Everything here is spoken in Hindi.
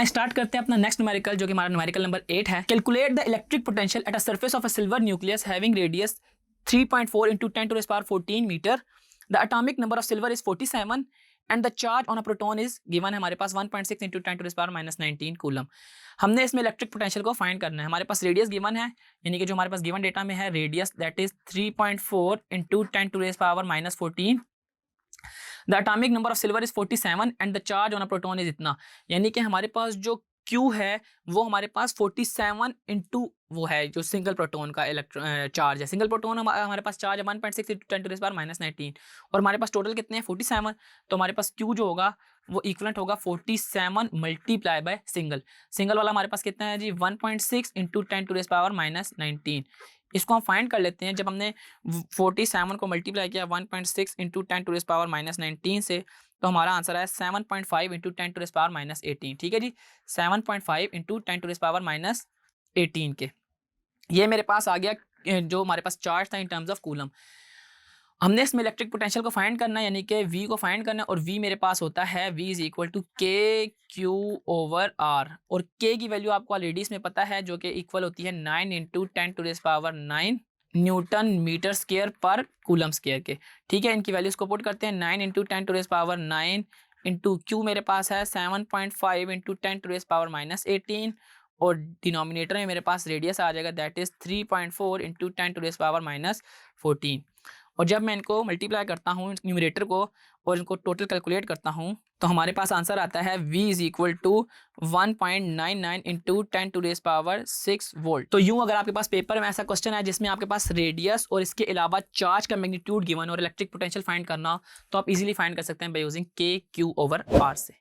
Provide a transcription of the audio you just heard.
यहाँ स्टार्ट करते हैं अपना नेक्स्ट न्यूमेरिकल, जो कि हमारा न्यूमेरिकल नंबर 8 है। Calculate the electric potential at a surface of a silver nucleus having radius 3.4 into 10⁻14 metre. The atomic number of silver is 47 and the charge on a proton is given है हमारे पास 1.6 into 10⁻⁻19 कूलम। हमने इसमें इलेक्ट्रिक पोटेंशियल को फाइंड करना है। हमारे पास रेडियस गिवन है, यानी कि जो हमारे पास गिवन डेटा में है radius that is 3.4 into 10⁻⁻14। The atomic number of silver is 47 and the charge on a proton is इतना, यानी कि हमारे पास जो Q है वो हमारे पास 47 इंटू वो है जो सिंगल प्रोटॉन का चार्ज है। सिंगल प्रोटॉन हमारे पास चार्ज है 1.6 into 10⁻⁻19 और हमारे पास टोटल कितने हैं 47। तो हमारे पास Q जो होगा वो इक्वलेंट होगा 47 मल्टीप्लाई बाय सिंगल वाला हमारे पास कितना है जी 1.6 into 10⁻⁻19। इसको हम फाइंड कर लेते हैं। जब हमने 47 को मल्टीप्लाई किया 1.6 into 10⁻⁻19 से, तो हमारा आंसर है 7.5 into 10⁻⁻18। ठीक है जी, 7.5 into 10⁻⁻18 के ये मेरे पास आ गया जो हमारे पास चार्ज था इन टर्म्स ऑफ कूलम। हमने इसमें इलेक्ट्रिक पोटेंशियल को फाइंड करना है, यानी कि V को फाइंड करना है, और V मेरे पास होता है V is equal to KQ/R, और K की वैल्यू आपको ऑलरेडी इसमें पता है जो कि इक्वल होती है 9 into 10⁻9 न्यूटन मीटर स्क्वायर पर कूलम स्क्वायर के। ठीक है, इनकी वैल्यूज को पुट करते हैं 9 into 10⁻9 इंटू Q मेरे पास है 7.5 into 10⁻⁻18 और डिनोमिनेटर में मेरे पास रेडियस आ जाएगा दैट इज 3.4 into 10⁻⁻14। और जब मैं इनको मल्टीप्लाई करता हूँ न्यूमरेटर को और इनको टोटल कैलकुलेट करता हूँ तो हमारे पास आंसर आता है V is equal to 1.99 into 10⁻6 volt. तो यूं अगर आपके पास पेपर में ऐसा क्वेश्चन है जिसमें आपके पास रेडियस और इसके अलावा चार्ज का मैग्नीट्यूड गिवन और इलेक्ट्रिक पोटेंशियल फाइंड करना हो, तो आप इजीली फाइंड कर सकते हैं बाय यूजिंग KQ/R से।